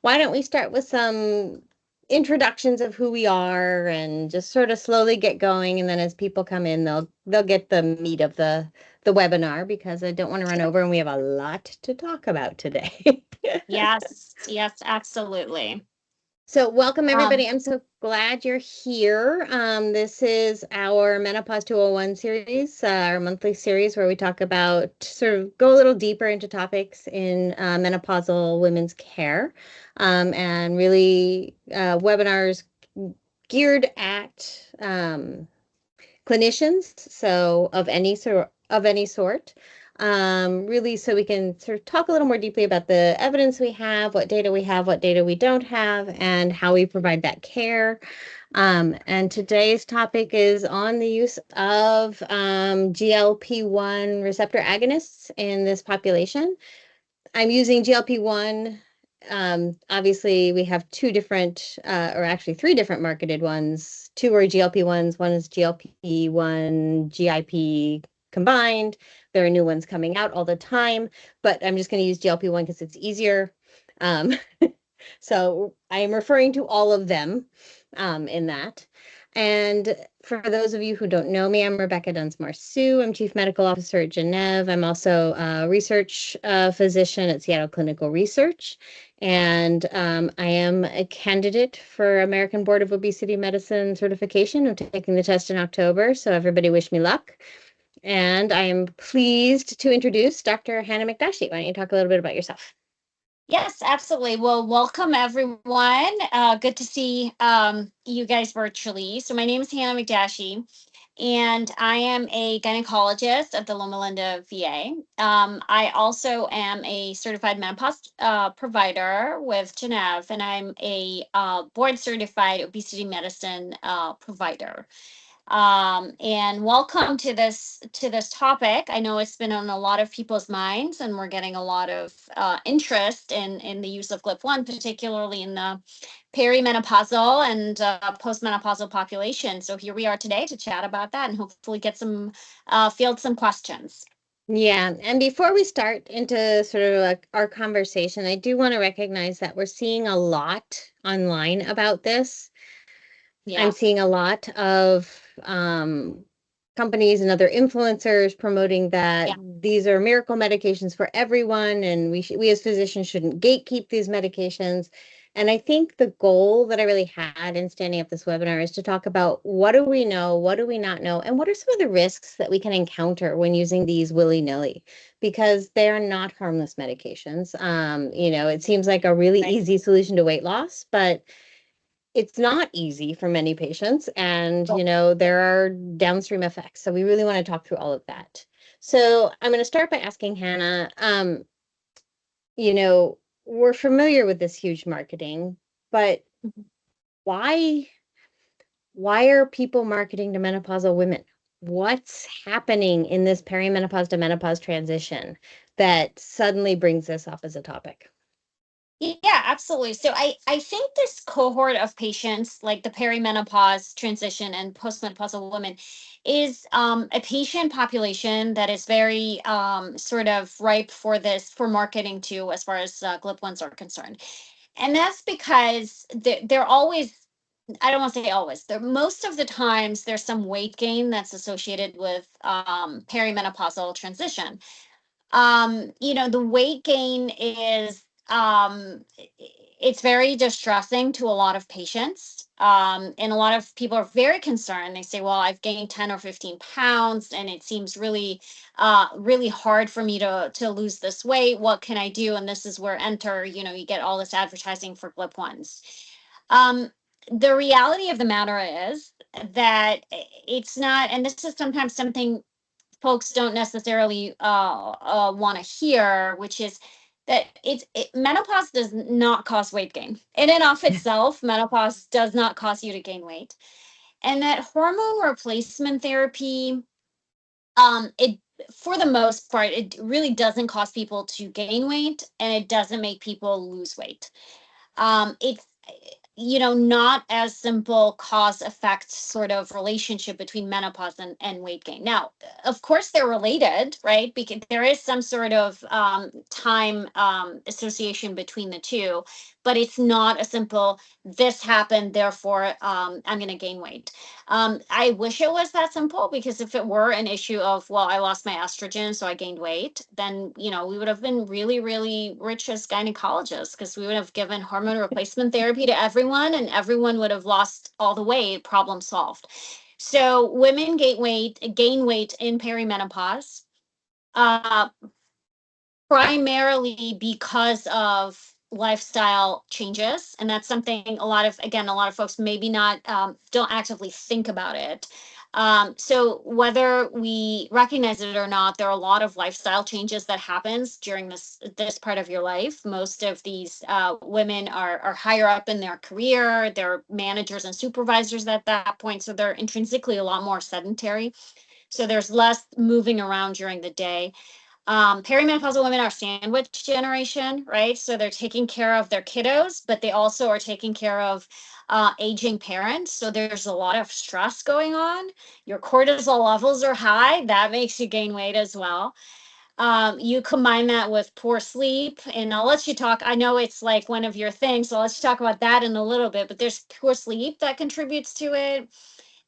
why don't we start with some introductions of who we are and just sort of slowly get going. And then as people come in, they'll get the meat of the webinar because I don't want to run over and we have a lot to talk about today. Yes, yes, absolutely. So welcome Um, everybody. I'm so glad you're here. This is our Menopause 201 series, our monthly series where we talk about sort of go a little deeper into topics in menopausal women's care, and really webinars geared at clinicians, so of any sort, really, so we can sort of talk a little more deeply about the evidence we have, what data we have, what data we don't have, and how we provide that care. And today's topic is on the use of GLP-1 receptor agonists in this population. I'm using GLP-1. Obviously, we have two different, or actually three different marketed ones. Two are GLP-1s. One is GLP-1 GIP combined. There are new ones coming out all the time, but I'm just going to use GLP-1 because it's easier. Um, so I am referring to all of them in that. And for those of you who don't know me, I'm Rebecca Dunsmore-Sue. I'm Chief Medical Officer at Genève. I'm also a research physician at Seattle Clinical Research. And I am a candidate for American Board of Obesity Medicine certification. I'm taking the test in October, so everybody wish me luck. And I am pleased to introduce Dr. Hannah McDashie. Why don't you talk a little bit about yourself? yes, absolutely. Well, welcome everyone. Good to see you guys virtually. So my name is Hannah McDashie, and I am a gynecologist at the Loma Linda VA. I also am a certified menopause provider with Genève, and I'm a board certified obesity medicine provider. And welcome to this topic. I know it's been on a lot of people's minds, and we're getting a lot of interest in the use of GLP-1, particularly in the perimenopausal and postmenopausal population. So here we are today to chat about that and hopefully get some field some questions. Yeah, and before we start into sort of like our conversation, I do want to recognize that we're seeing a lot online about this. I'm Yeah. seeing a lot of companies and other influencers promoting that Yeah. these are miracle medications for everyone, and we as physicians shouldn't gatekeep these medications. And I think the goal that I really had in standing up this webinar is to talk about what do we know, what do we not know, and what are some of the risks that we can encounter when using these willy-nilly, because they are not harmless medications. It seems like a really Right. easy solution to weight loss, but it's not easy for many patients, and there are downstream effects, so we really want to talk through all of that. So I'm going to start by asking Hannah, you know we're familiar with this huge marketing, but why are people marketing to menopausal women? What's happening in this perimenopause to menopause transition that suddenly brings this up as a topic? Yeah, absolutely. So I think this cohort of patients, like the perimenopause transition and postmenopausal women, is a patient population that is very sort of ripe for marketing too, as far as GLP-1s are concerned. And that's because they're always, I don't want to say always, there most of the times there's some weight gain that's associated with perimenopausal transition. The weight gain is it's very distressing to a lot of patients. And a lot of people are very concerned. They say, well, I've gained 10 or 15 pounds and it seems really hard for me to lose this weight. What can I do? And this is where you get all this advertising for GLP-1s. Um, the reality of the matter is that it's not, and this is sometimes something folks don't necessarily want to hear, which is that menopause does not cause weight gain. In and of itself, menopause does not cause you to gain weight, and that hormone replacement therapy, it for the most part, it really doesn't cause people to gain weight, and it doesn't make people lose weight. It's not as simple cause effect sort of relationship between menopause and weight gain. Now, of course, they're related, right? Because there is some sort of time association between the two, but it's not a simple, this happened, therefore I'm going to gain weight. I wish it was that simple, because if it were an issue of, well, I lost my estrogen, so I gained weight, then, we would have been really, really rich as gynecologists, because we would have given hormone replacement therapy to everyone and everyone would have lost all the weight, problem solved. So women gain weight in perimenopause. Uh, Primarily because of lifestyle changes, and that's something a lot of folks maybe not don't actively think about it. So whether we recognize it or not, there are a lot of lifestyle changes that happens during this part of your life. Most of these women are higher up in their career, they're managers and supervisors at that point, so they're intrinsically a lot more sedentary, so there's less moving around during the day. Perimenopausal women are sandwich generation, right? So they're taking care of their kiddos, but they also are taking care of aging parents. So there's a lot of stress going on. Your cortisol levels are high. That makes you gain weight as well. You combine that with poor sleep, and I'll let you talk. I know it's like one of your things, so let's talk about that in a little bit, but there's poor sleep that contributes to it.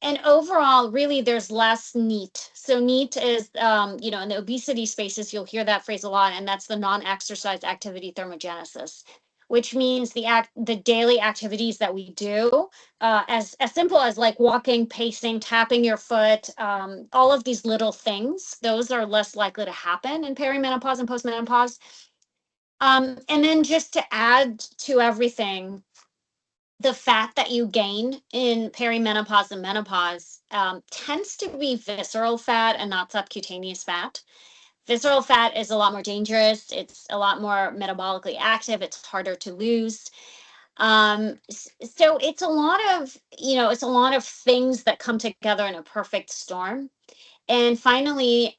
And overall, really, there's less NEAT. So NEAT is, in the obesity spaces, you'll hear that phrase a lot, and that's the non-exercise activity thermogenesis, which means the daily activities that we do, as simple as like walking, pacing, tapping your foot, all of these little things, those are less likely to happen in perimenopause and postmenopause. And then just to add to everything, the fat that you gain in perimenopause and menopause tends to be visceral fat and not subcutaneous fat. Visceral fat is a lot more dangerous. It's a lot more metabolically active. It's harder to lose. So it's a lot of things that come together in a perfect storm. And finally,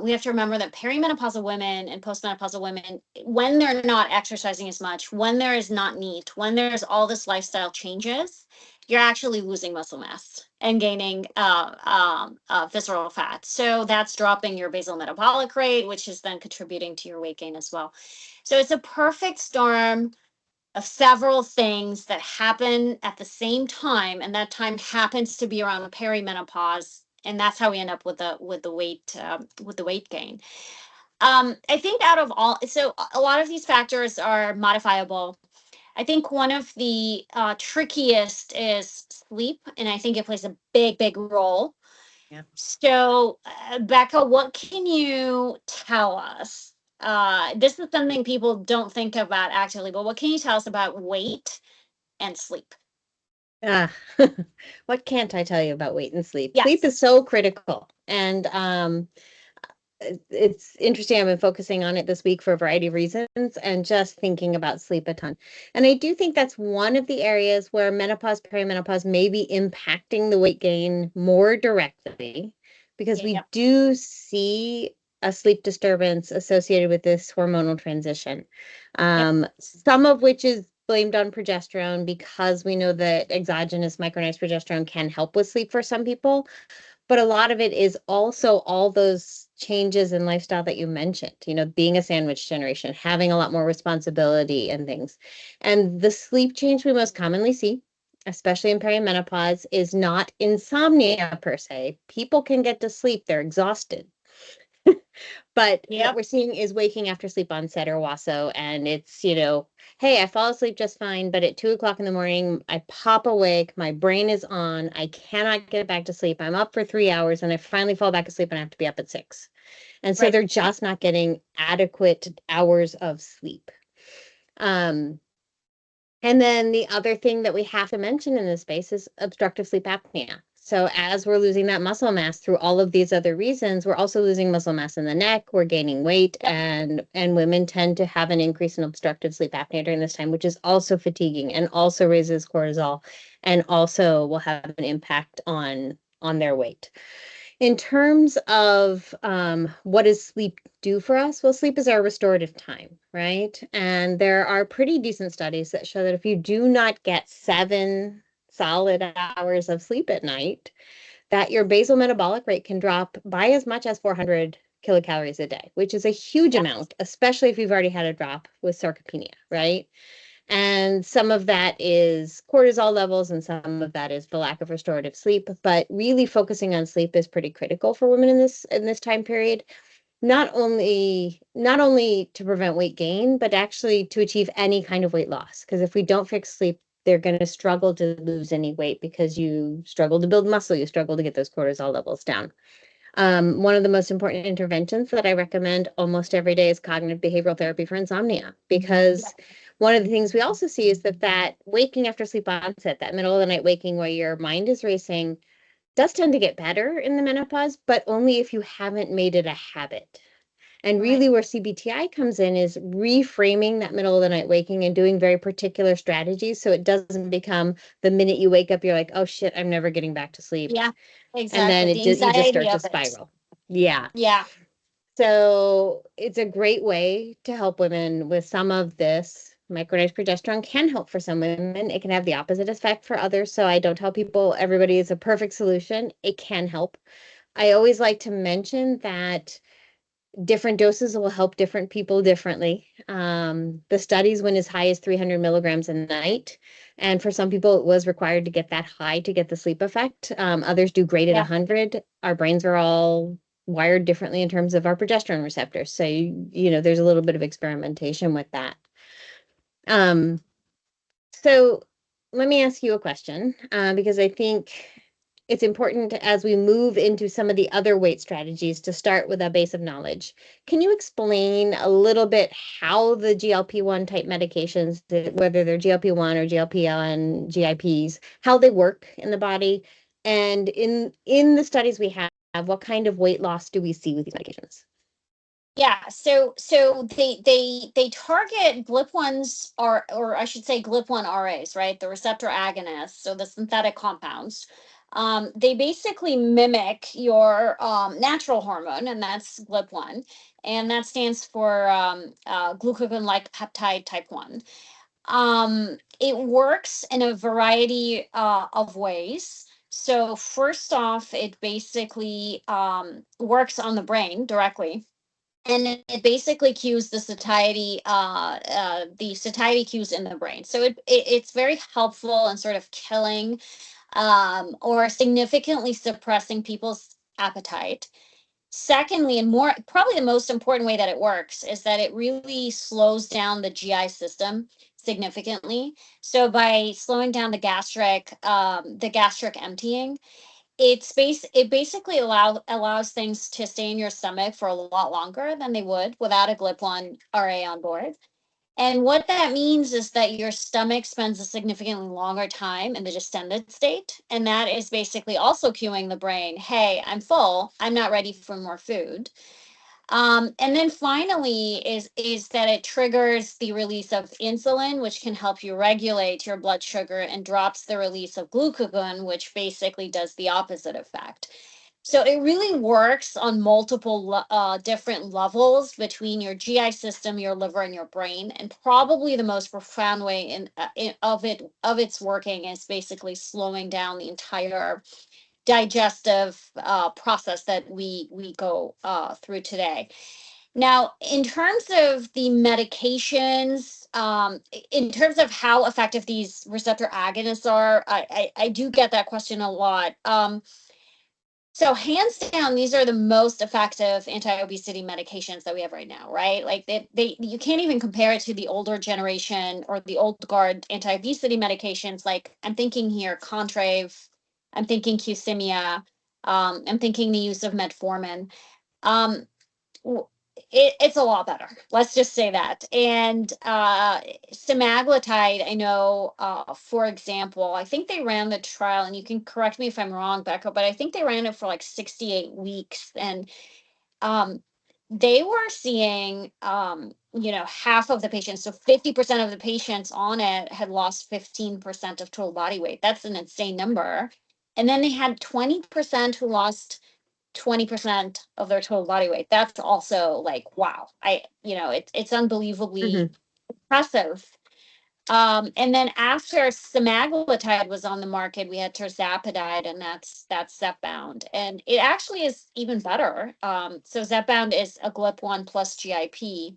we have to remember that perimenopausal women and postmenopausal women, when they're not exercising as much, when there is not NEAT, when there's all this lifestyle changes, you're actually losing muscle mass and gaining visceral fat. So that's dropping your basal metabolic rate, which is then contributing to your weight gain as well. So it's a perfect storm of several things that happen at the same time, and that time happens to be around perimenopause, and that's how we end up with the weight gain. I think out of all, so a lot of these factors are modifiable. I think one of the trickiest is sleep, and I think it plays a big, big role. Yeah. So, Becca, what can you tell us? This is something people don't think about actively, but what can you tell us about weight and sleep? Ah, what can't I tell you about weight and sleep? Sleep Yes. is so critical. And it's interesting. I've been focusing on it this week for a variety of reasons and just thinking about sleep a ton. And I do think that's one of the areas where menopause, perimenopause may be impacting the weight gain more directly, because we Yep. do see a sleep disturbance associated with this hormonal transition. Yep. Some of which is blamed on progesterone, because we know that exogenous micronized progesterone can help with sleep for some people. But a lot of it is also all those changes in lifestyle that you mentioned, being a sandwich generation, having a lot more responsibility and things. And the sleep change we most commonly see, especially in perimenopause, is not insomnia per se. People can get to sleep, they're exhausted. But what Yep. we're seeing is waking after sleep onset or WASO. And it's, hey, I fall asleep just fine, but at 2 o'clock in the morning, I pop awake, my brain is on, I cannot get back to sleep. I'm up for 3 hours and I finally fall back asleep and I have to be up at 6. And so Right. they're just not getting adequate hours of sleep. Um, and then the other thing that we have to mention in this space is obstructive sleep apnea. So as we're losing that muscle mass through all of these other reasons, we're also losing muscle mass in the neck, we're gaining weight, Yep. and women tend to have an increase in obstructive sleep apnea during this time, which is also fatiguing and also raises cortisol and also will have an impact on their weight. In terms of what does sleep do for us? Well, sleep is our restorative time, right? And there are pretty decent studies that show that if you do not get 7 solid hours of sleep at night, that your basal metabolic rate can drop by as much as 400 kilocalories a day, which is a huge Yeah. amount, especially if you've already had a drop with sarcopenia, right? And some of that is cortisol levels, and some of that is the lack of restorative sleep. But really focusing on sleep is pretty critical for women in this time period. Not only to prevent weight gain, but actually to achieve any kind of weight loss. Because if we don't fix sleep, they're going to struggle to lose any weight because you struggle to build muscle, you struggle to get those cortisol levels down. One of the most important interventions that I recommend almost every day is cognitive behavioral therapy for insomnia, because one of the things we also see is that waking after sleep onset, that middle of the night waking where your mind is racing, does tend to get better in the menopause, but only if you haven't made it a habit. And Right. really, where CBTI comes in is reframing that middle of the night waking and doing very particular strategies so it doesn't become the minute you wake up, you're like, oh shit, I'm never getting back to sleep. Yeah, And then exactly. The you just anxiety start to of it. spiral. Yeah. Yeah. So it's a great way to help women with some of this. Micronized progesterone can help for some women. It can have the opposite effect for others. So I don't tell people everybody is a perfect solution. It can help. I always like to mention that different doses will help different people differently. The studies went as high as 300 milligrams a night. And for some people, it was required to get that high to get the sleep effect. Others do great at Yeah. 100. Our brains are all wired differently in terms of our progesterone receptors. So, there's a little bit of experimentation with that. Um, so let me ask you a question, because I think it's important as we move into some of the other weight strategies to start with a base of knowledge. Can you explain a little bit how the GLP-1 type medications, whether they're GLP-1 or GLP-1 GIPs, how they work in the body? And in the studies we have, what kind of weight loss do we see with these medications? Yeah, so they target GLP-1s, or I should say GLP-1 RAs, right? The receptor agonists, so the synthetic compounds. They basically mimic your natural hormone, and that's GLP-1, and that stands for glucagon-like peptide type 1. It works in a variety of ways. So first off, it basically works on the brain directly, and it basically cues the satiety cues in the brain. So it's very helpful in sort of killing or significantly suppressing people's appetite. Secondly, and more probably the most important way that it works is that it really slows down the GI system significantly. So by slowing down the gastric emptying, it basically allows things to stay in your stomach for a lot longer than they would without a GLP-1 RA on board. And what that means is that your stomach spends a significantly longer time in the distended state. And that is basically also cueing the brain, hey, I'm full, I'm not ready for more food. And then finally is that it triggers the release of insulin, which can help you regulate your blood sugar, and drops the release of glucagon, which basically does the opposite effect. So it really works on multiple different levels between your GI system, your liver, and your brain. And probably the most profound way of its working is basically slowing down the entire digestive process that we go through today. Now, in terms of the medications, in terms of how effective these receptor agonists are, I do get that question a lot. So hands down, these are the most effective anti-obesity medications that we have right now, right? Like they you can't even compare it to the older generation or the old guard anti-obesity medications. Like I'm thinking here Contrave, I'm thinking Qsymia, I'm thinking the use of metformin. Um, it's a lot better. Let's just say that. And semaglutide, I know, for example, I think they ran the trial, and you can correct me if I'm wrong, Becca, but I think they ran it for like 68 weeks, and um, they were seeing, half of the patients, so 50% of the patients on it had lost 15% of total body weight. That's an insane number. And then they had 20% who lost 20% of their total body weight. That's also like, wow. It's unbelievably Hmm. impressive. And then after semaglutide was on the market, we had tirzepatide, and that's Zepbound, and it actually is even better. So Zepbound is a GLP-1 plus GIP,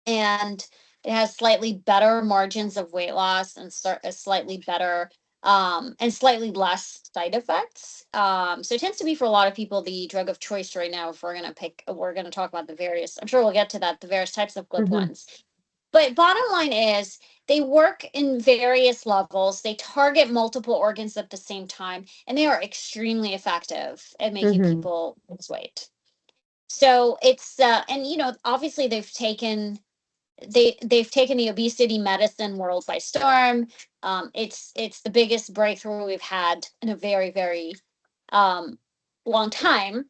and it has slightly better margins of weight loss and a slightly better and slightly less side effects. So it tends to be for a lot of people the drug of choice right now. If we're gonna talk about the various. I'm sure we'll get to that. The various types of Hmm. GLP-1s. But bottom line is they work in various levels. They target multiple organs at the same time, and they are extremely effective at making Hmm. people lose weight. So it's and obviously they've taken the obesity medicine world by storm. It's the biggest breakthrough we've had in a very, very um, long time.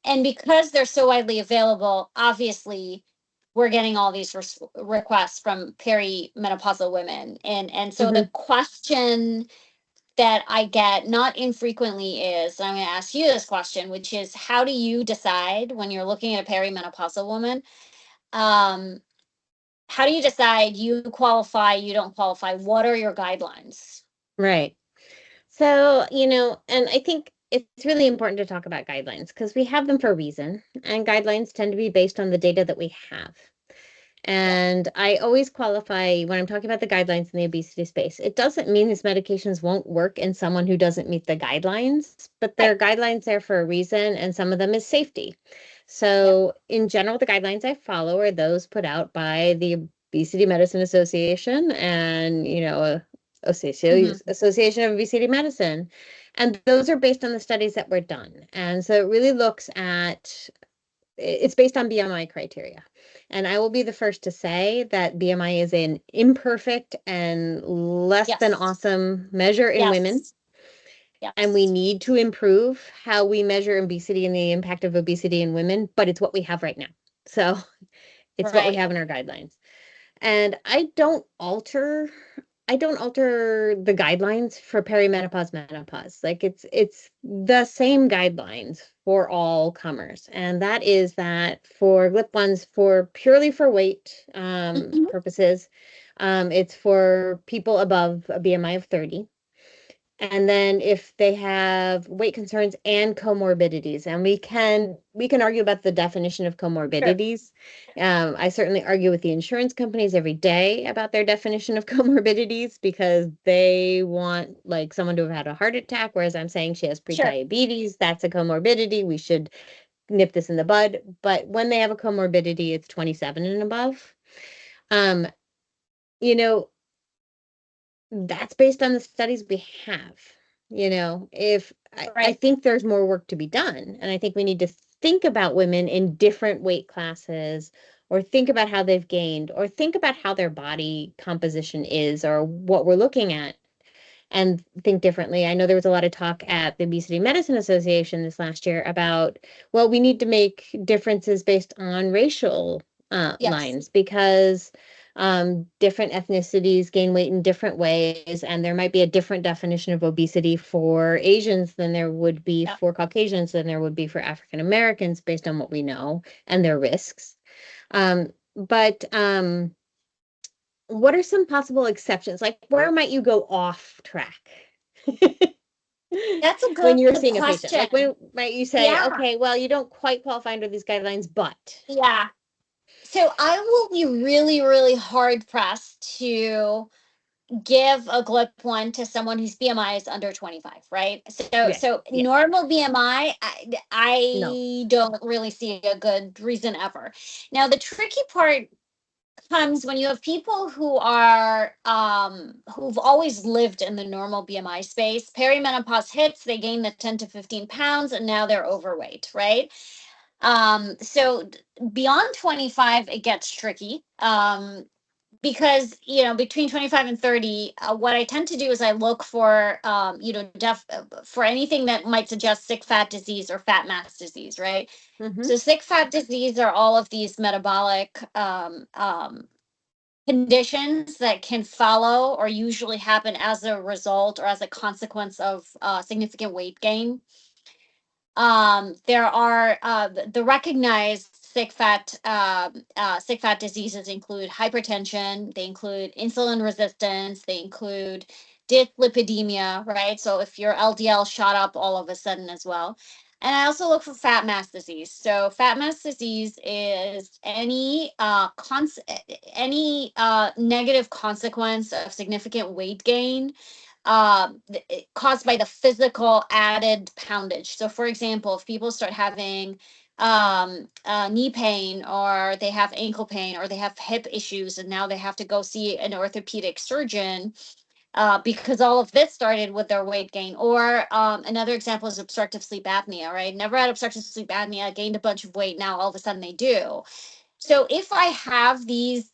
And because they're so widely available, obviously we're getting all these requests from perimenopausal women. And so Hmm. the question that I get not infrequently is, and I'm going to ask you this question, which is, how do you decide when you're looking at a perimenopausal woman? Um, how do you decide you qualify, you don't qualify? What are your guidelines? Right. So, and I think it's really important to talk about guidelines because we have them for a reason, and guidelines tend to be based on the data that we have. Yeah. And I always qualify when I'm talking about the guidelines in the obesity space. It doesn't mean these medications won't work in someone who doesn't meet the guidelines, but there Right. are guidelines there for a reason, and some of them is safety. Yeah. So, in general, the guidelines I follow are those put out by the Obesity Medicine Association and, Hmm. Association of Obesity Medicine. And those are based on the studies that were done. And so it really looks at it's based on BMI criteria. And I will be the first to say that BMI is an imperfect and less than Yes. awesome measure in women. Yes. And we Yes. need to improve how we measure obesity and the impact of obesity in women, but it's what we have right now. So it's what we Right. have in our guidelines. And I don't alter the guidelines for perimenopause, menopause. Like it's the same guidelines for all comers. And that is that for GLP-1s for purely for weight Mhm. purposes, it's for people above a BMI of 30. And then if they have weight concerns and comorbidities, and we can argue about the definition of Sure. comorbidities. I certainly argue with the insurance companies every day about their definition of comorbidities because they want like someone to have had a heart attack, whereas I'm saying she has Sure. prediabetes. That's a comorbidity. We should nip this in the bud. But when they have a comorbidity, it's 27 and above. Um, you know, that's based on the studies we have. If I Right. think there's more work to be done, and I think we need to think about women in different weight classes, or think about how they've gained, or think about how their body composition is, or what we're looking at, and think differently. I know there was a lot of talk at the Obesity Medicine Association this last year about, well, we need to make differences based on racial Yes. lines because different ethnicities gain weight in different ways, and there might be a different definition of obesity for Asians than there would be Yeah. for Caucasians than there would be for African Americans based on what we know and their risks. But what are some possible exceptions? Like, where might you go off track That's a when good you're seeing a patient? Like, question. when might you say, Yeah. okay, well, you don't quite qualify under these guidelines, but Yeah. So I will be really, really hard pressed to give a GLP-1 to someone whose BMI is under 25, right? So yeah, so yeah, normal BMI, no. I don't really see a good reason ever. Now the tricky part comes when you have people who are who've always lived in the normal BMI space. Perimenopause hits, they gain the 10 to 15 pounds, and now they're overweight, right? So beyond 25, it gets tricky. Because between 25 and 30, what I tend to do is I look for for anything that might suggest sick fat disease or fat mass disease, right? Hmm. So sick fat disease are all of these metabolic conditions that can follow or usually happen as a result or as a consequence of significant weight gain. There are the recognized sick fat diseases include hypertension. They include insulin resistance. They include dyslipidemia, right? So if your LDL shot up all of a sudden as well. And I also look for fat mass disease. So fat mass disease is any negative consequence of significant weight gain caused by the physical added poundage. So, for example, if people start having knee pain, or they have ankle pain, or they have hip issues, and now they have to go see an orthopedic surgeon because all of this started with their weight gain. Or another example is obstructive sleep apnea, right? Never had obstructive sleep apnea, gained a bunch of weight, now all of a sudden they do. So if I have these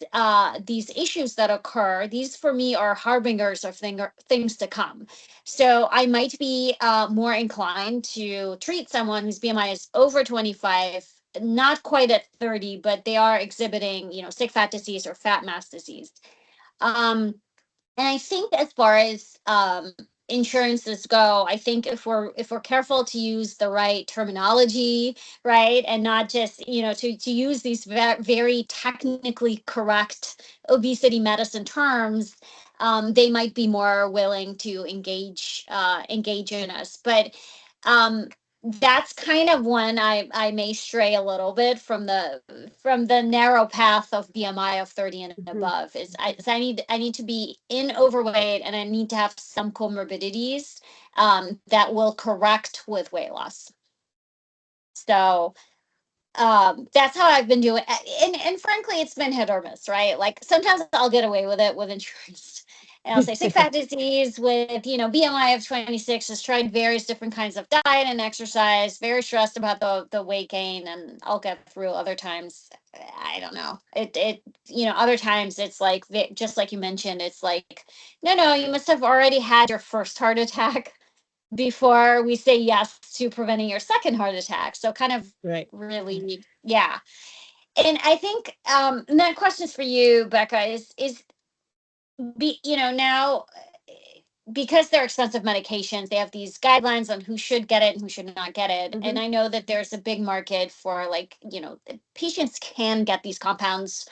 issues that occur, these for me are harbingers of things to come. So I might be more inclined to treat someone whose BMI is over 25, not quite at 30, but they are exhibiting, sick fat disease or fat mass disease. Um, and I think as far as insurances go, I think if we're careful to use the right terminology, right, and not just to use these very technically correct obesity medicine terms, they might be more willing to engage in us. But um, that's kind of when I may stray a little bit from the narrow path of BMI of 30 and Mhm. above. I need to be in overweight, and I need to have some comorbidities that will correct with weight loss. So that's how I've been doing. And frankly, it's been hit or miss, right? Like sometimes I'll get away with it with insurance. And I'll say sick fat disease with, BMI of 26, has tried various different kinds of diet and exercise, very stressed about the weight gain, and I'll get through. Other times, I don't know. Other times it's like, just like you mentioned, it's like, no, you must have already had your first heart attack before we say yes to preventing your second heart attack. So kind of Right. really, yeah. And I think and that question is for you, Becca, is now because they're expensive medications, they have these guidelines on who should get it and who should not get it. Hmm. And I know that there's a big market for, like, patients can get these compounds,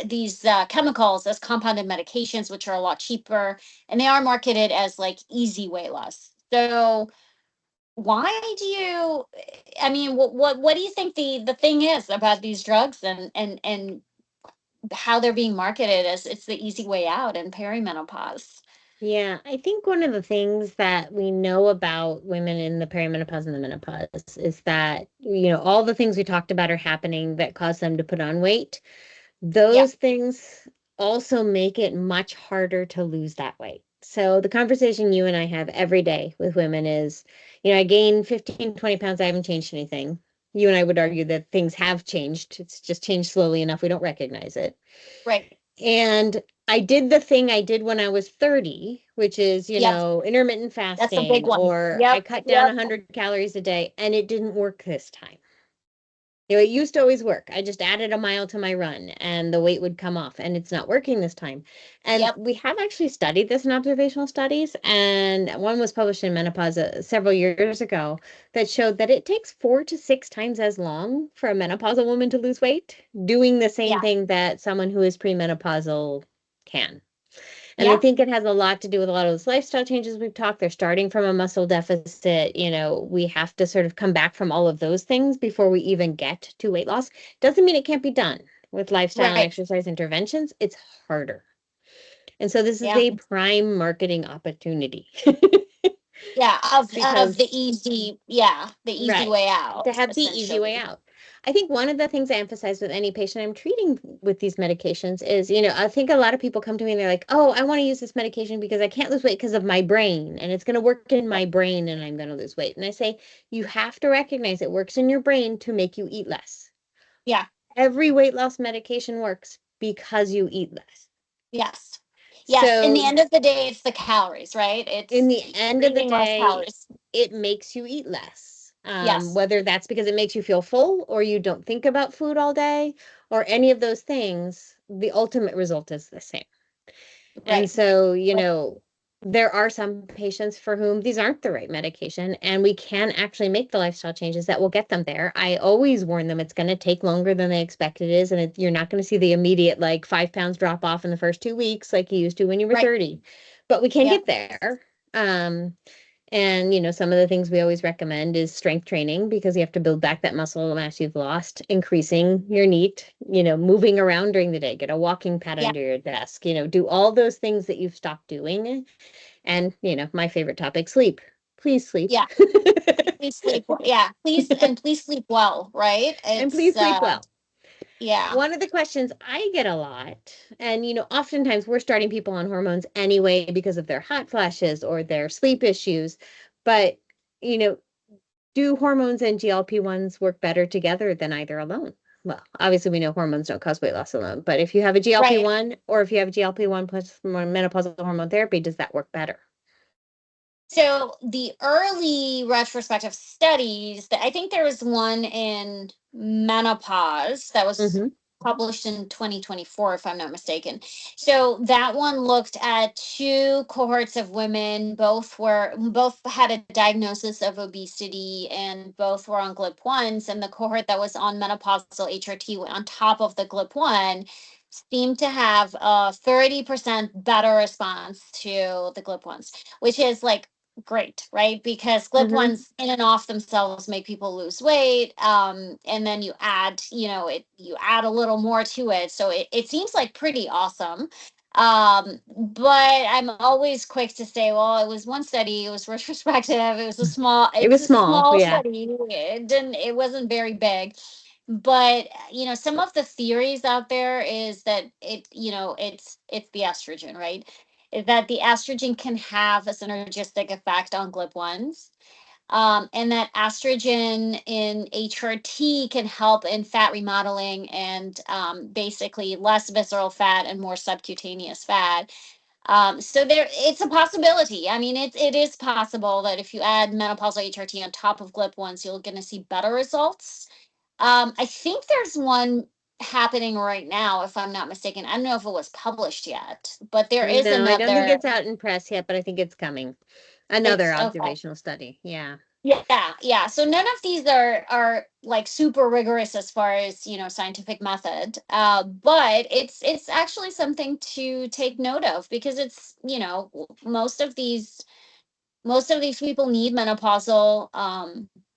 these chemicals as compounded medications, which are a lot cheaper, and they are marketed as like easy weight loss. So why do you, I mean, what do you think the thing is about these drugs, and how they're being marketed as it's the easy way out in perimenopause? Yeah, I think one of the things that we know about women in the perimenopause and the menopause is that, all the things we talked about are happening that cause them to put on weight. Yeah, Those things also make it much harder to lose that weight. So the conversation you and I have every day with women is, I gained 15, 20 pounds. I haven't changed anything. You and I would argue that things have changed. It's just changed slowly enough. We don't recognize it. right. And I did the thing I did when I was 30, which is, Yep, intermittent that's a big fasting, one. or I Yep, cut down yep. 100 calories a day, and it didn't work this time. It used to always work. I just added a mile to my run and the weight would come off, and it's not working this time. And Yep. we have actually studied this in observational studies, and one was published in Menopause several years ago that showed that it takes 4 to 6 times as long for a menopausal woman to lose weight, doing the same Yeah. thing that someone who is premenopausal can. And I Yeah. think it has a lot to do with a lot of those lifestyle changes we've talked. They're starting from a muscle deficit. We have to sort of come back from all of those things before we even get to weight loss. Doesn't mean it can't be done with lifestyle and Right. exercise interventions. It's harder. And so this is Yeah. a prime marketing opportunity Yeah. Of the because easy, yeah, the easy right. way To out, have the easy way essentially. out. I think one of the things I emphasize with any patient I'm treating with these medications is, I think a lot of people come to me and they're like, oh, I want to use this medication because I can't lose weight because of my brain and it's going to work in my brain and I'm going to lose weight. And I say, you have to recognize it works in your brain to make you eat less. Yeah. Every weight loss medication works because you eat less. Yes. Yes. In the So end of the day, it's the calories, right? in It's the end you're of the eating less day, calories. it makes you eat less. Yes. Whether that's because it makes you feel full or you don't think about food all day or any of those things, the ultimate result is the same. And Right. so, there are some patients for whom these aren't the right medication, and we can actually make the lifestyle changes that will get them there. I always warn them it's going to take longer than they expect it is, and you're not going to see the immediate like 5 pounds drop off in the first 2 weeks like you used to when you were Right. 30, but we can Yep. get there. And some of the things we always recommend is strength training because you have to build back that muscle mass you've lost, increasing your NEAT, moving around during the day, get a walking pad Yeah. under your desk, do all those things that you've stopped doing. And, my favorite topic, sleep. Please sleep. Yeah. Please sleep. Yeah. Please sleep well. Right. And It's please sleep well. yeah. One of the questions I get a lot, and oftentimes we're starting people on hormones anyway because of their hot flashes or their sleep issues, but you know, do hormones and GLP-1s work better together than either alone? Well, obviously we know hormones don't cause weight loss alone, but if you have a Right. GLP-1 or if you have a GLP-1 plus menopausal hormone therapy, does that work better? So the early retrospective studies, that I think there was one in menopause that was Mm-hmm. published in 2024, if I'm not mistaken. So that one looked at two cohorts of women. Both had a diagnosis of obesity, and both were on GLP-1s. And the cohort that was on menopausal HRT on top of the GLP-1 seemed to have a 30% better response to the GLP-1s, which is like great, right? Because Mm-hmm. GLP-1s in and off themselves make people lose weight. And then you add, you add a little more to it. So it seems like pretty awesome. But I'm always quick to say, well, it was one study, it was retrospective, It it's was a small, small yeah. study. It wasn't very big. But some of the theories out there is that it's the estrogen, right? Is that the estrogen can have a synergistic effect on GLP-1s, and that estrogen in HRT can help in fat remodeling and basically less visceral fat and more subcutaneous fat. So it's a possibility. I mean, it is possible that if you add menopausal HRT on top of GLP-1s, you're going to see better results. I think there's one happening right now, if I'm not mistaken. I don't know if it was published yet, but there is No, I don't think another. it's out in press yet, but I think it's coming. Another It's okay. observational study. Yeah. Yeah, yeah. So none of these are like super rigorous as far as scientific method, but it's actually something to take note of because it's most of these people need menopausal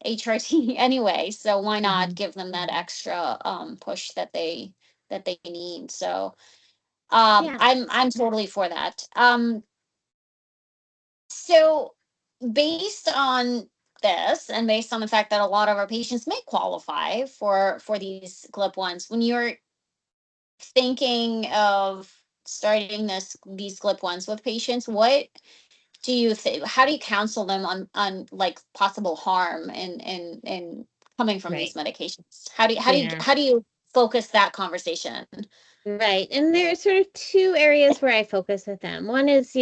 HRT anyway, so why not Hmm. give them that extra push that they need. So Yeah. I'm totally for that. So based on this and based on the fact that a lot of our patients may qualify for these GLP-1s, when you're thinking of starting these GLP-1s with patients, what do you think, how do you counsel them on like possible harm and coming from these Right. medications? How do you Yeah. how do you focus that conversation? Right. And there's sort of two areas where I focus with them. One is,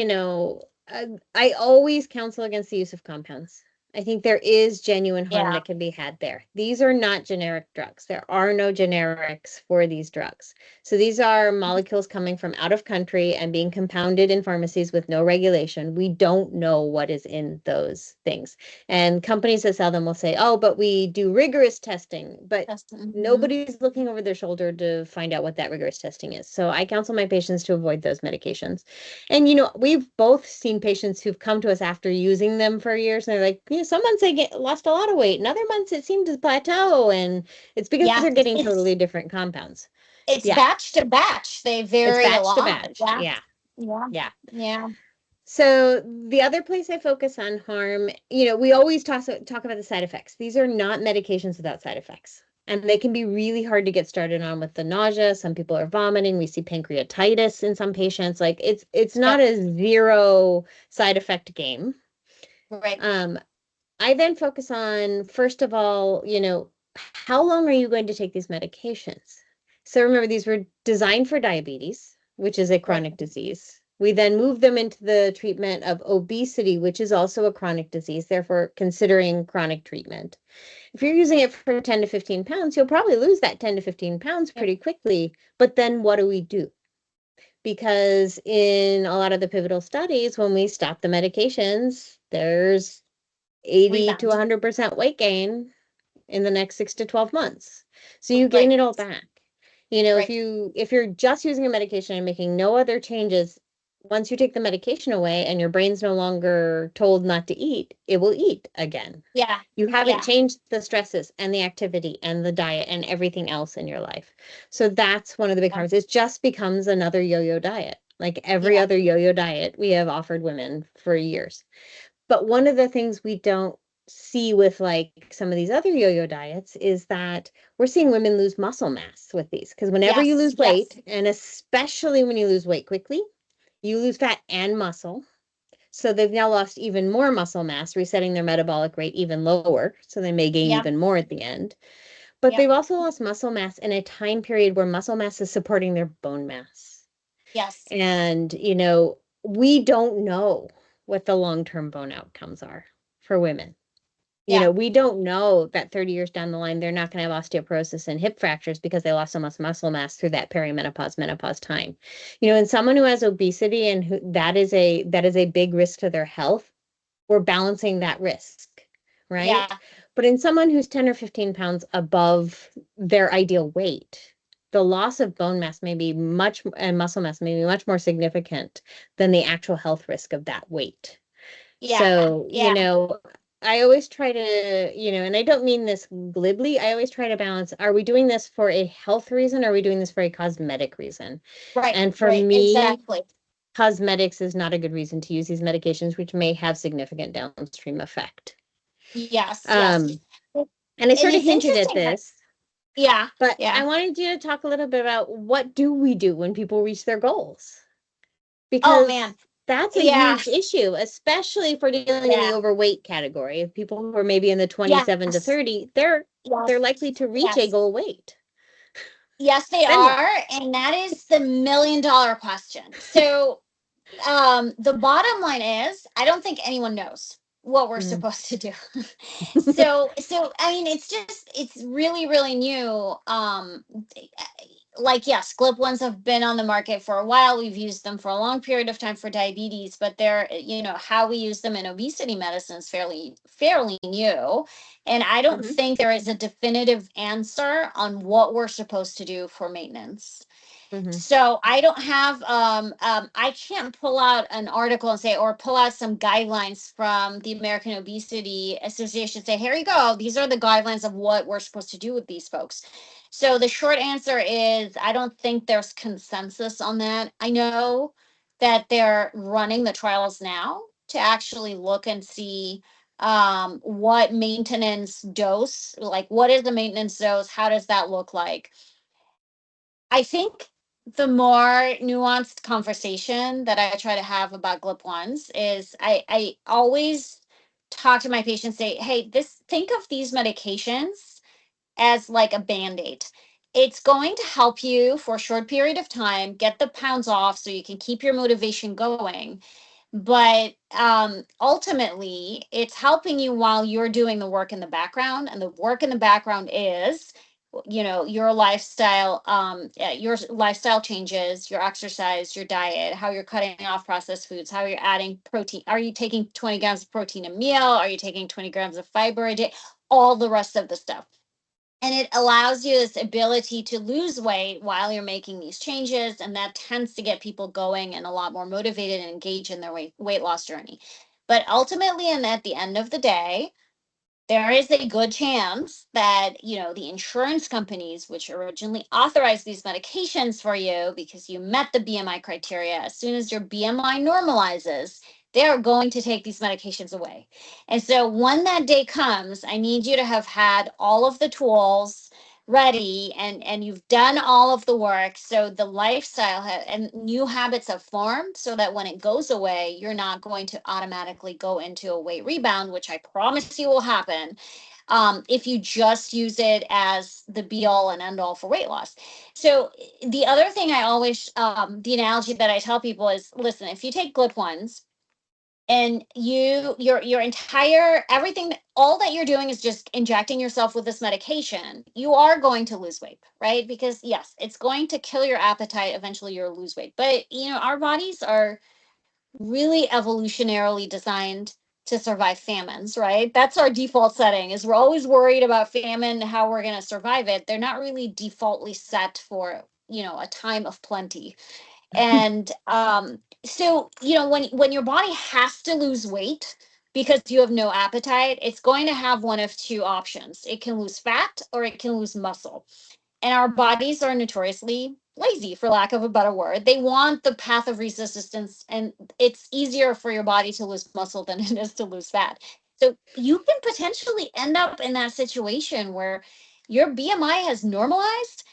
I always counsel against the use of compounds. I think there is genuine harm Yeah. that can be had there. These are not generic drugs. There are no generics for these drugs. So these are molecules coming from out of country and being compounded in pharmacies with no regulation. We don't know what is in those things. And companies that sell them will say, oh, but we do rigorous testing. But Mhm. nobody's looking over their shoulder to find out what that rigorous testing is. So I counsel my patients to avoid those medications. And we've both seen patients who've come to us after using them for years, and they're like, some months I get lost a lot of weight, and other months it seemed to plateau, and it's because Yeah, they're getting it's totally different compounds. it's Yeah, batch to batch. They it's vary a batch to lot. batch. Yeah. Yeah, Yeah. yeah. Yeah. So the other place I focus on harm, we always talk about the side effects. These are not medications without side effects. And they can be really hard to get started on with the nausea. Some people are vomiting. We see pancreatitis in some patients. Like it's not Yep. a zero side effect game. Right. Um, I then focus on, first of all, how long are you going to take these medications? So remember, these were designed for diabetes, which is a Right. chronic disease. We then moved them into the treatment of obesity, which is also a chronic disease, therefore considering chronic treatment. If you're using it for 10 to 15 pounds, you'll probably lose that 10 to 15 pounds Yep. pretty quickly. But then what do we do? because in a lot of the pivotal studies, when we stop the medications, there's 80 to Rebound. 100% weight gain in the next 6 to 12 months. So you gain Right. it all back. You know, Right. if you're just using a medication and making no other changes, once you take the medication away and your brain's no longer told not to eat, it will eat again. Yeah. You haven't Yeah. changed the stresses and the activity and the diet and everything else in your life. So that's one of the big Yeah. harms. It just becomes another yo-yo diet. Like every Yeah. other yo-yo diet we have offered women for years. But one of the things we don't see with like some of these other yo-yo diets is that we're seeing women lose muscle mass with these because whenever you Yes. lose Yes. weight, and especially when you lose weight quickly, you lose fat and muscle. So they've now lost even more muscle mass, resetting their metabolic rate even lower. So they may gain Yeah. even more at the end. But Yeah. they've also lost muscle mass in a time period where muscle mass is supporting their bone mass. Yes. And, you know, we don't know what the long-term bone outcomes are for women. You Yeah. know, we don't know that 30 years down the line, they're not going to have osteoporosis and hip fractures because they lost so much muscle mass through that perimenopause, menopause time. You know, in someone who has obesity and who that is a big risk to their health, we're balancing that risk, right? Yeah. But in someone who's 10 or 15 pounds above their ideal weight, the loss of bone mass may be much and muscle mass may be much more significant than the actual health risk of that weight. Yeah. So, you Yeah. know, I always try to, you know, and I don't mean this glibly, I always try to balance, are we doing this for a health reason? Or are we doing this for a cosmetic reason? Right. And for Right. me, Exactly. cosmetics is not a good reason to use these medications, which may have significant downstream effect. Yes. Yes. Um, and I And sort of it's hinted at interesting. this, Yeah. but Yeah. I wanted you to talk a little bit about what do we do when people reach their goals? Oh Because man. that's a Yeah. huge issue, especially if we're dealing in the Yeah. overweight category. If people who are maybe in the 27 to Yes. 30, they're Yes. likely to reach a Yes. goal weight. Yes, they Then what? are. And that is the $1 million question. So the bottom line is I don't think anyone knows what we're Mm. supposed to do. So I mean it's really really new. Like yes, GLP-1s have been on the market for a while. We've used them for a long period of time for diabetes, but they're, you know, how we use them in obesity medicine is fairly new. And I don't Hmm. think there is a definitive answer on what we're supposed to do for maintenance. Hmm. So I don't have I can't pull out an article and say or pull out some guidelines from the American Obesity Association, say, here you go, these are the guidelines of what we're supposed to do with these folks. So the short answer is I don't think there's consensus on that. I know that they're running the trials now to actually look and see what maintenance dose, like what is the maintenance dose, how does that look like. I think the more nuanced conversation that I try to have about GLP-1s is I always talk to my patients, say, hey, think of these medications as like a band-aid. It's going to help you for a short period of time, get the pounds off so you can keep your motivation going. But ultimately, it's helping you while you're doing the work in the background. And the work in the background is, you know, your lifestyle changes, your exercise, your diet, how you're cutting off processed foods, how you're adding protein. Are you taking 20 grams of protein a meal? Are you taking 20 grams of fiber a day? All the rest of the stuff. And it allows you this ability to lose weight while you're making these changes. And that tends to get people going and a lot more motivated and engaged in their weight loss journey. But ultimately, and at the end of the day, there is a good chance that, you know, the insurance companies which originally authorized these medications for you because you met the BMI criteria, as soon as your BMI normalizes, they are going to take these medications away. And so when that day comes, I need you to have had all of the tools ready and you've done all of the work, so the lifestyle and new habits have formed, so that when it goes away you're not going to automatically go into a weight rebound, which I promise you will happen if you just use it as the be all and end all for weight loss. So the other thing I always the analogy that I tell people is, listen, if you take GLP-1s and your entire everything, all that you're doing is just injecting yourself with this medication, you are going to lose weight, right? Because yes, it's going to kill your appetite, eventually you'll lose weight. But our bodies are really evolutionarily designed to survive famines, right? That's our default setting, is we're always worried about famine, how we're going to survive it. They're not really defaultly set for a time of plenty. And so when your body has to lose weight because you have no appetite, it's going to have one of two options. It can lose fat or it can lose muscle. And our bodies are notoriously lazy, for lack of a better word. They want the path of resistance, and it's easier for your body to lose muscle than it is to lose fat. So you can potentially end up in that situation where your BMI has normalized,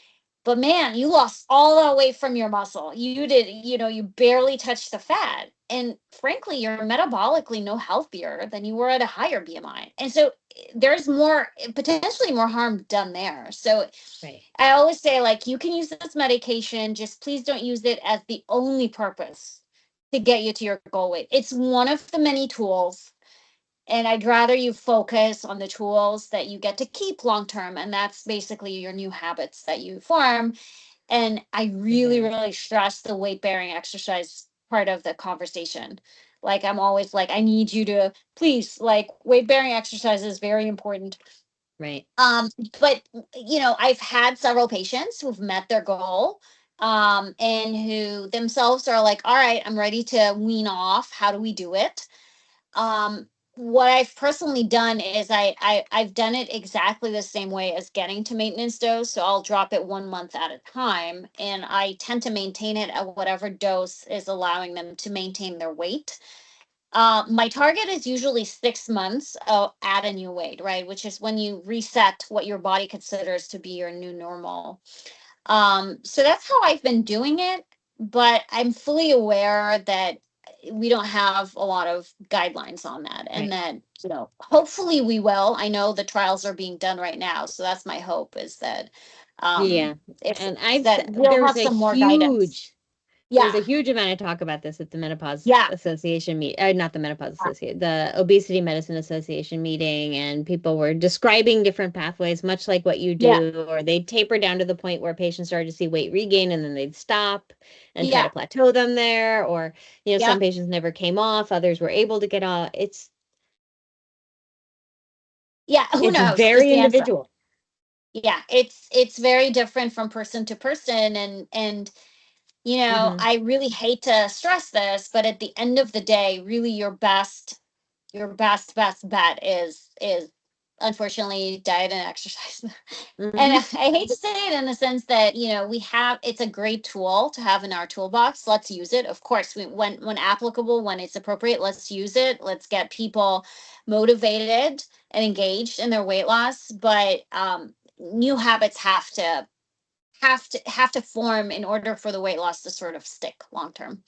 but man, you lost all that weight from your muscle. You barely touched the fat. And frankly, you're metabolically no healthier than you were at a higher BMI. And so there's potentially more harm done there. So Right. I always say, like, you can use this medication, just please don't use it as the only purpose to get you to your goal weight. It's one of the many tools, and I'd rather you focus on the tools that you get to keep long term, and that's basically your new habits that you form. And I really, Yeah. really stress the weight bearing exercise part of the conversation. Like, I'm always like, I need you to please, like, weight bearing exercise is very important. Right. Um, but I've had several patients who've met their goal, and who themselves are like, all right, I'm ready to wean off. How do we do it? Um, what I've personally done is I've done it exactly the same way as getting to maintenance dose. So I'll drop it 1 month at a time, and I tend to maintain it at whatever dose is allowing them to maintain their weight. My target is usually 6 months at a new weight, right? Which is when you reset what your body considers to be your new normal. So that's how I've been doing it, but I'm fully aware that we don't have a lot of guidelines on that, and Right. that, hopefully we will. I know the trials are being done right now, so that's my hope, is that Yeah. if And that we'll have some more guidance. there's Yeah, a huge amount of talk about this at the Menopause yeah, Association not the Menopause Association, the Obesity Medicine Association meeting, and people were describing different pathways, much like what you yeah, do, or they'd taper down to the point where patients started to see weight regain and then they'd stop and try yeah, to plateau them there, or, yeah, some patients never came off, others were able to get off. yeah. Who It's knows is very the answer. individual. Yeah, it's very different from person to person, and Hmm. I really hate to stress this, but at the end of the day, really your best bet is unfortunately diet and exercise. And Hmm. I hate to say it, in the sense that, it's a great tool to have in our toolbox. Let's use it. Of course, when applicable, when it's appropriate, let's use it. Let's get people motivated and engaged in their weight loss. But new habits have to form in order for the weight loss to sort of stick long term.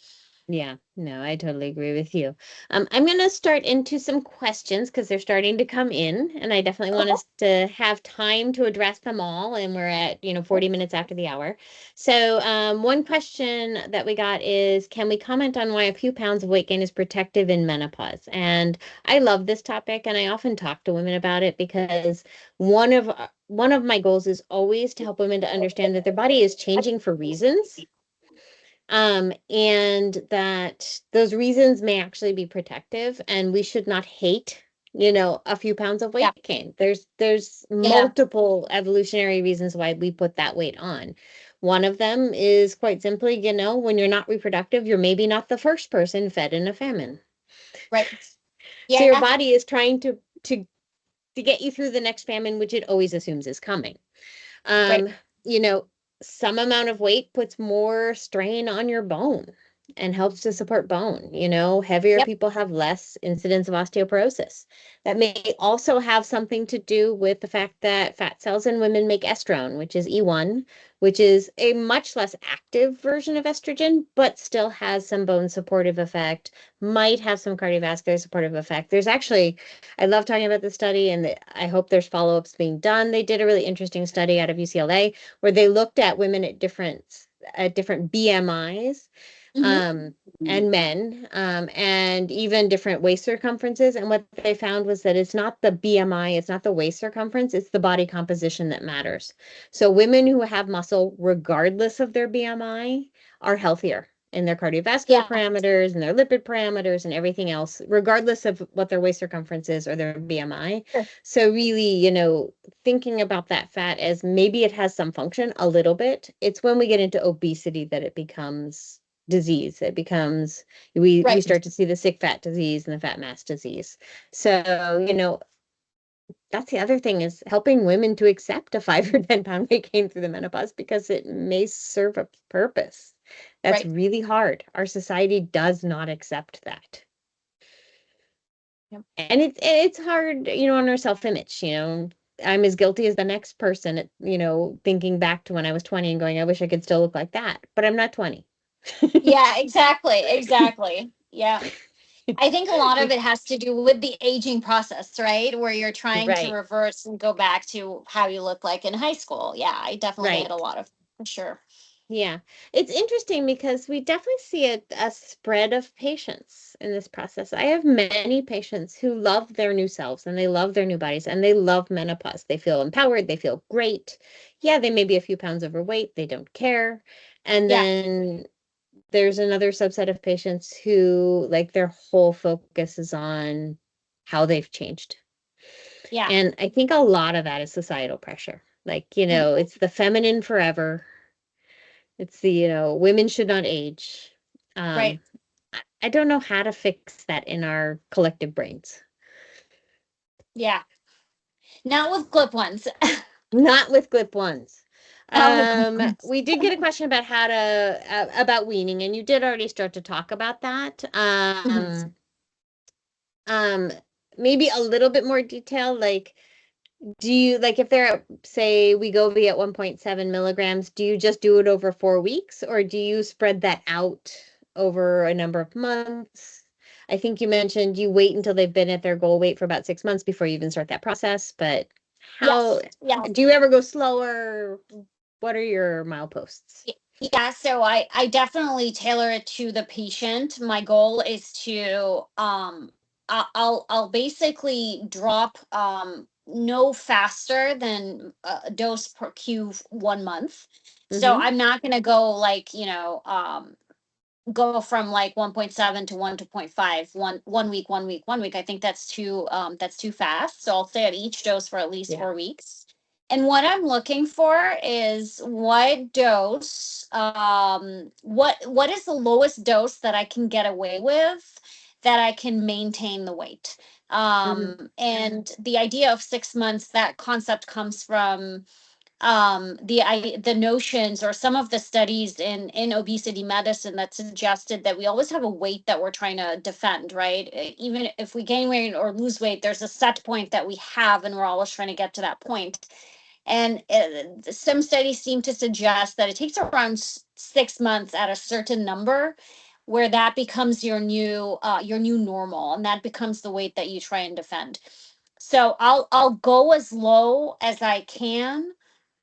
Yeah, no, I totally agree with you. I'm going to start into some questions because they're starting to come in, and I definitely want us to have time to address them all. And we're at, 40 minutes after the hour. So, one question that we got is, can we comment on why a few pounds of weight gain is protective in menopause? And I love this topic, and I often talk to women about it because one of my goals is always to help women to understand that their body is changing for reasons, and that those reasons may actually be protective, and we should not hate, a few pounds of Yeah, weight gain. There's yeah, multiple evolutionary reasons why we put that weight on. One of them is quite simply, when you're not reproductive, you're maybe not the first person fed in a famine. right. So your Yeah, body is trying to get you through the next famine, which it always assumes is coming. right. um, you know, some amount of weight puts more strain on your bone and helps to support bone. Heavier Yep, people have less incidence of osteoporosis. That may also have something to do with the fact that fat cells in women make estrone, which is E1, which is a much less active version of estrogen, but still has some bone supportive effect, might have some cardiovascular supportive effect. There's actually, I love talking about this study, and I hope there's follow-ups being done. They did a really interesting study out of UCLA where they looked at women at different BMIs, Hmm. And men, and even different waist circumferences. And what they found was that it's not the BMI, it's not the waist circumference, it's the body composition that matters. So women who have muscle, regardless of their BMI, are healthier in their cardiovascular Yeah, parameters and their lipid parameters and everything else, regardless of what their waist circumference is or their BMI. sure. So really, thinking about that fat as maybe it has some function a little bit. It's when we get into obesity that it becomes disease. It becomes we Right, start to see the sick fat disease and the fat mass disease. So, that's the other thing is helping women to accept a 5 or 10 pound weight gain through the menopause because it may serve a purpose. That's right. really hard. Our society does not accept that. Yep. And it's hard, on our self-image, I'm as guilty as the next person at, thinking back to when I was 20 and going, I wish I could still look like that, but I'm not 20. Yeah, exactly, exactly. Yeah. I think a lot of it has to do with the aging process, right? Where you're trying to Right, reverse and go back to how you look like in high school. Yeah, I definitely get a right. lot of, for sure. Yeah, it's interesting because we definitely see a spread of patients in this process. I have many patients who love their new selves and they love their new bodies and they love menopause. They feel empowered, they feel great. Yeah, they may be a few pounds overweight, they don't care. And Yeah, then there's another subset of patients who, like, their whole focus is on how they've changed. yeah. And I think a lot of that is societal pressure. Like, Mhm. it's the feminine forever. It's the, women should not age. Right. Um, I don't know how to fix that in our collective brains. Yeah. Not with clip ones. Not with GLP ones. Not with clip ones. We did get a question about about weaning, and you did already start to talk about that. Mhm. Um, maybe a little bit more detail, like, do you like if they're at, say, Wegovy at 1.7 milligrams, do you just do it over 4 weeks or do you spread that out over a number of months? I think you mentioned you wait until they've been at their goal weight for about 6 months before you even start that process, but how Yes. Yeah. do you ever go slower? What are your mileposts? Yeah, so I definitely tailor it to the patient. My goal is to I'll basically drop no faster than a dose per Q 1 month. So Mm-hmm. I'm not going to go like, go from like 1.7 to 1 to point 0.5 one week, 1 week, 1 week. I think that's too fast, so I'll stay at each dose for at least Yeah. 4 weeks. And what I'm looking for is what dose, what is the lowest dose that I can get away with, that I can maintain the weight. Mm-hmm. And the idea of 6 months, that concept comes from the notions or some of the studies in obesity medicine that suggested that we always have a weight that we're trying to defend, right? Even if we gain weight or lose weight, there's a set point that we have and we're always trying to get to that point. And some studies seem to suggest that it takes around 6 months at a certain number where that becomes your new normal, and that becomes the weight that you try and defend. So I'll go as low as I can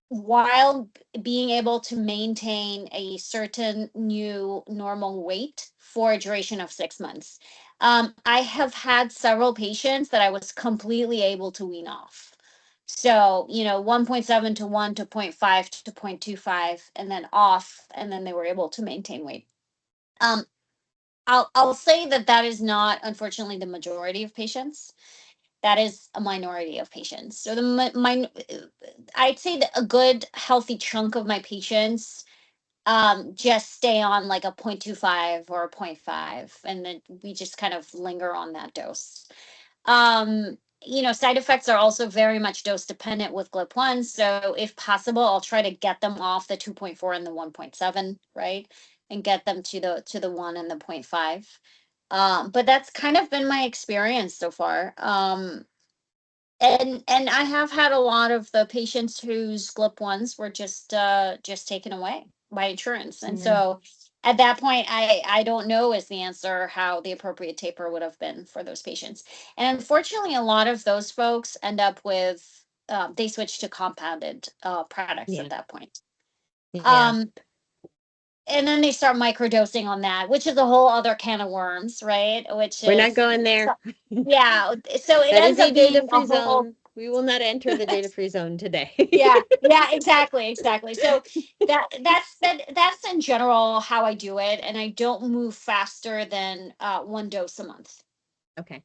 while being able to maintain a certain new normal weight for a duration of 6 months. I have had several patients that I was completely able to wean off. So, 1.7 to 1 to point 0.5 to 0.25 and then off, and then they were able to maintain weight. Um, I'll say that that is not, unfortunately, the majority of patients. That is a minority of patients. So I'd say that a good healthy chunk of my patients just stay on like a 0.25 or a zero point 0.5, and then we just kind of linger on that dose. Side effects are also very much dose dependent with GLP-1. So if possible, I'll try to get them off the 2.4 and the 1.7, right? And get them to the 1 and the zero point 0.5. But that's kind of been my experience so far. And I have had a lot of the patients whose GLP-1s were just taken away by insurance. And Yeah. so at that point, I don't know is the answer how the appropriate taper would have been for those patients. And unfortunately, a lot of those folks end up with they switch to compounded products at Yeah. that point. Yeah. Um, and then they start microdosing on that, which is a whole other can of worms, right? Which We're not is, going so, there. yeah. So it That is ends a up being a data-free whole, zone. We will not enter the data-free zone today. yeah, yeah, exactly. So that's in general how I do it, and I don't move faster than one dose a month. Okay.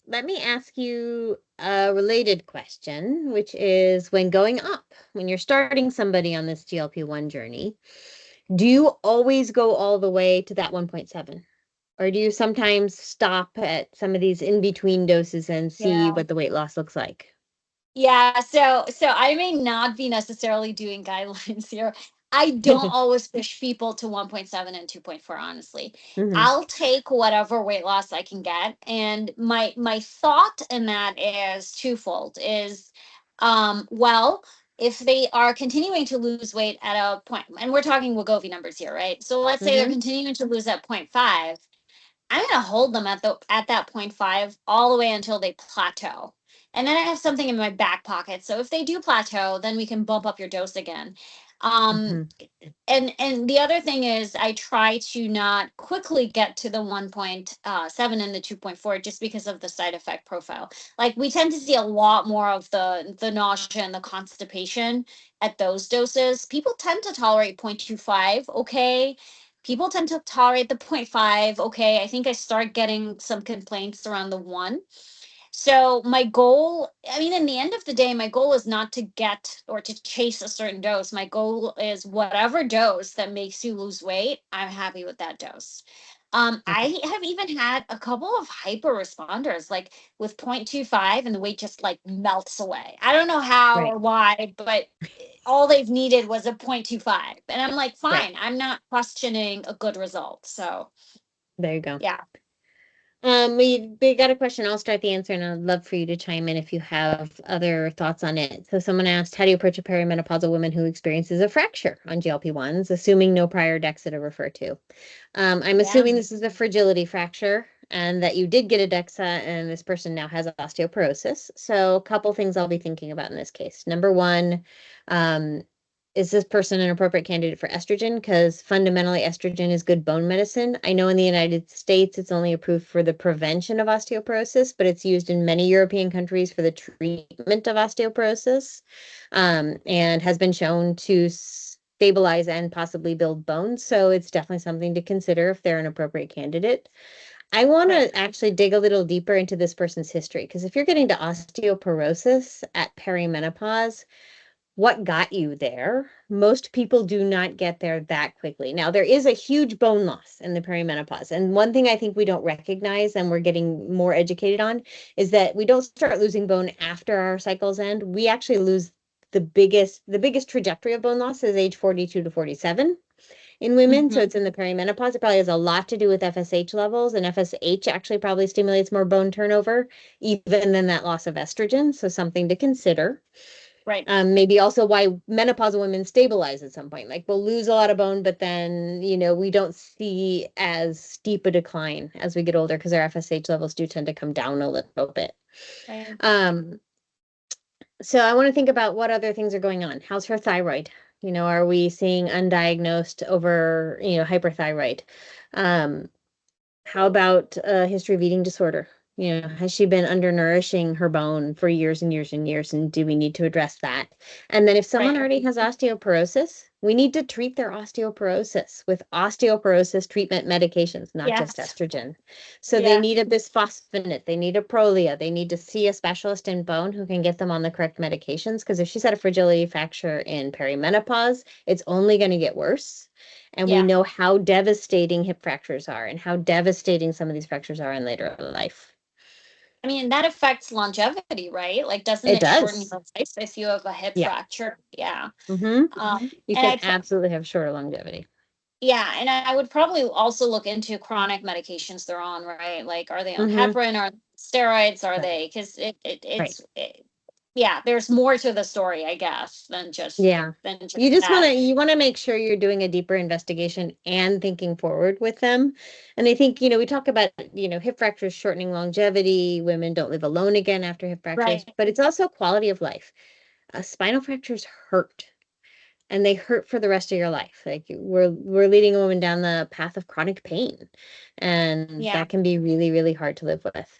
Let me ask you a related question, which is when going up, when you're starting somebody on this GLP-1 journey, do you always go all the way to that 1.7? Or do you sometimes stop at some of these in-between doses and see Yeah. what the weight loss looks like? Yeah, so I may not be necessarily doing guidelines here. I don't always push people to 1.7 and 2.4, honestly. Hmm. I'll take whatever weight loss I can get. And my thought in that is twofold is well, if they are continuing to lose weight at a point, and we're talking Wegovy numbers here, right? So let's say they're Hmm. continuing to lose at point 0.5. I'm gonna hold them at that point 0.5 all the way until they plateau. And then I have something in my back pocket. So if they do plateau, then we can bump up your dose again. Um, Hmm. and the other thing is I try to not quickly get to the 1.7 and the 2.4 just because of the side effect profile. Like we tend to see a lot more of the nausea and the constipation at those doses. People tend to tolerate 0.25, okay. People tend to tolerate the 0.5, okay. I think I start getting some complaints around the 1. So my goal, I mean, in the end of the day, my goal is not to get or to chase a certain dose. My goal is whatever dose that makes you lose weight, I'm happy with that dose. Okay. I have even had a couple of hyper responders, like with 0.25, and the weight just like melts away. I don't know how Right. or why, but all they've needed was a 0.25. And I'm like, Right. fine, I'm not questioning a good result. So There you go. yeah, We got a question. I'll start the answer, and I'd love for you to chime in if you have other thoughts on it. So, someone asked, "How do you approach a perimenopausal woman who experiences a fracture on GLP-1s, assuming no prior DEXA to refer to?" I'm yeah, assuming this is a fragility fracture, and that you did get a DEXA, and this person now has osteoporosis. So, a couple things I'll be thinking about in this case. Number one, um, is this person an appropriate candidate for estrogen? Because fundamentally, estrogen is good bone medicine. I know in the United States, it's only approved for the prevention of osteoporosis, but it's used in many European countries for the treatment of osteoporosis, and has been shown to stabilize and possibly build bones. So it's definitely something to consider if they're an appropriate candidate. I want right. to actually dig a little deeper into this person's history, because if you're getting to osteoporosis at perimenopause, what got you there? Most people do not get there that quickly. Now, there is a huge bone loss in the perimenopause. And one thing I think we don't recognize and we're getting more educated on is that we don't start losing bone after our cycles end. We actually lose the biggest trajectory of bone loss is age 42 to 47 in women. So Mhm. it's in the perimenopause. It probably has a lot to do with FSH levels, and FSH actually probably stimulates more bone turnover even than that loss of estrogen. So something to consider. Right. Maybe also why menopausal women stabilize at some point. Like we'll lose a lot of bone, but then, we don't see as steep a decline as we get older because our FSH levels do tend to come down a little bit. Right. Um, so I want to think about what other things are going on. How's her thyroid? Are we seeing undiagnosed over, hyperthyroid? Um, how about a history of eating disorder? Has she been undernourishing her bone for years and years and years? And do we need to address that? And then if someone Right. already has osteoporosis, we need to treat their osteoporosis with osteoporosis treatment medications, not just Yes. estrogen. So they Yeah. need a bisphosphonate, they need a Prolia, they need to see a specialist in bone who can get them on the correct medications. Because if she's had a fragility fracture in perimenopause, it's only going to get worse. And we Yeah. know how devastating hip fractures are and how devastating some of these fractures are in later life. I mean, that affects longevity, right? Like, doesn't It it shorten does. your life if you have a hip Yeah. fracture? Yeah. Hmm. You And can I, absolutely have shorter longevity. yeah, and I would probably also look into chronic medications they're on, right? Like, are they on Hmm. heparin or steroids? Are Right. they? Because Right. yeah, there's more to the story, I guess, Yeah. than just You just want that. to you want to make sure you're doing a deeper investigation and thinking forward with them. And I think, we talk about, hip fractures shortening longevity, women don't live alone again after hip fractures, Right. but it's also quality of life. Spinal fractures hurt. and they hurt for the rest of your life. Like we're leading a woman down the path of chronic pain, and Yeah. that can be really, really hard to live with.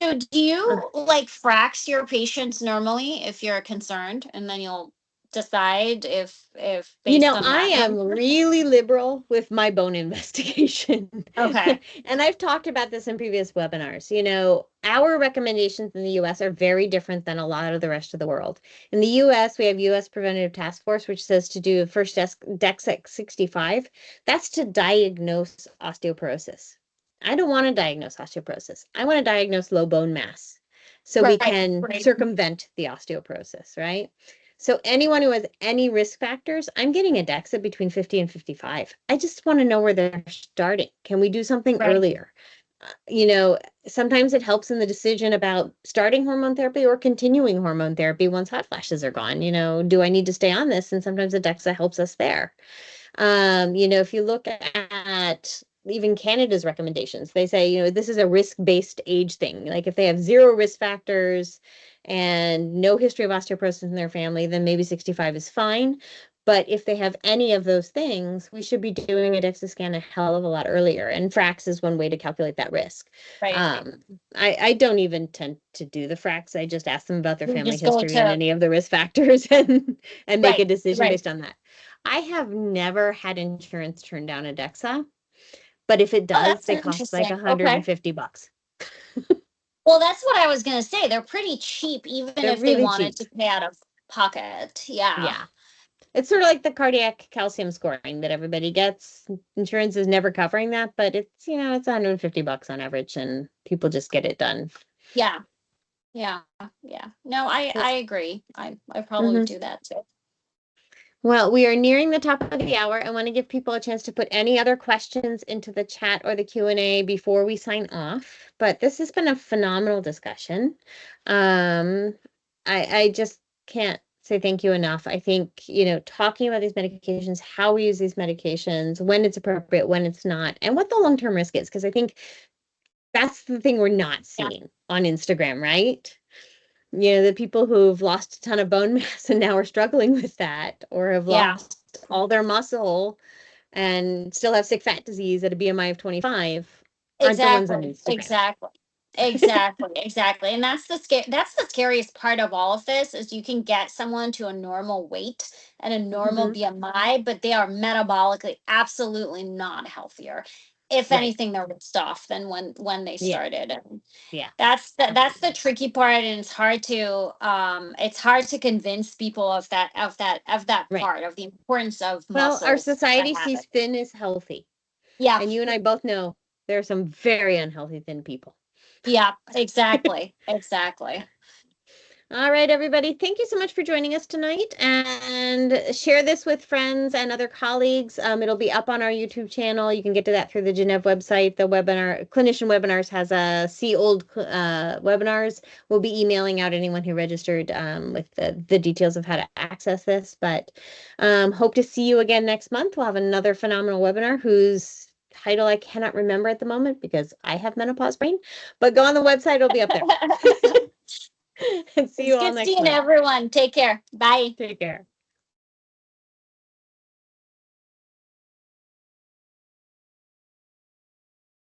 So do you like frax your patients normally if you're concerned, and then you'll decide if You based know, on I that? am really liberal with my bone investigation. Okay. And I've talked about this in previous webinars. You know, our recommendations in the US are very different than a lot of the rest of the world. In the US, we have US Preventative Task Force, which says to do first DEX at 65. That's to diagnose osteoporosis. I don't want to diagnose osteoporosis. I want to diagnose low bone mass so we Right. can Right. circumvent the osteoporosis, right? So anyone who has any risk factors, I'm getting a DEXA between 50 and 55. I just want to know where they're starting. Can we do something Right. earlier? You know, sometimes it helps in the decision about starting hormone therapy or continuing hormone therapy once hot flashes are gone. You know, do I need to stay on this? And sometimes the DEXA helps us there. You know, if you look at even Canada's recommendations, they say, you know, this is a risk-based age thing. Like if they have zero risk factors and no history of osteoporosis in their family, then maybe 65 is fine. But if they have any of those things, we should be doing a DEXA scan a hell of a lot earlier. And FRAX is one way to calculate that risk. Right. I don't even tend to do the FRAX. I just ask them about their You family just go history and to any of the risk factors and make a right. decision Right. based on that. I have never had insurance turn down a DEXA, but if it Oh, does, that's they cost like interesting. Okay. $150. Well, that's what I was gonna say. They're pretty cheap, even They're if they really wanted cheap. to pay out of pocket. Yeah. Yeah. It's sort of like the cardiac calcium scoring that everybody gets. Insurance is never covering that, but it's, you know, it's $150 on average and people just get it done. Yeah. Yeah. Yeah. No, I agree. I probably would Mhm. do that too. Well, we are nearing the top of the hour. I want to give people a chance to put any other questions into the chat or the Q&A before we sign off. But this has been a phenomenal discussion. Um, I just can't say thank you enough. I think, you know, talking about these medications, how we use these medications, when it's appropriate, when it's not, and what the long-term risk is, because I think that's the thing we're not Yeah. seeing on Instagram, right? You know, the people who've lost a ton of bone mass and now are struggling with that, or have Yeah. lost all their muscle and still have sick fat disease at a BMI of 25, aren't the ones on Exactly. Instagram. Exactly. Exactly. Exactly. And that's the scariest part of all of this is you can get someone to a normal weight and a normal Mhm. BMI, but they are metabolically absolutely not healthier. If Right. anything, they're worse off than when they Yeah. started. And Yeah. that's the Absolutely. tricky part, and it's hard to convince people of that Right. part of the importance of Well, our muscles to society have it. sees thin as healthy, Yeah. and you and I both know there are some very unhealthy thin people. Yeah, exactly. Exactly. All right, everybody. Thank you so much for joining us tonight, and share this with friends and other colleagues. It'll be up on our YouTube channel. You can get to that through the Genève website. The webinar, Clinician Webinars, has a See Old webinars. We'll be emailing out anyone who registered with the details of how to access this. But hope to see you again next month. We'll have another phenomenal webinar whose title I cannot remember at the moment because I have menopause brain. But go on the website; it'll be up there. See It's you all good next seeing month. everyone. Take care. Bye. Take care.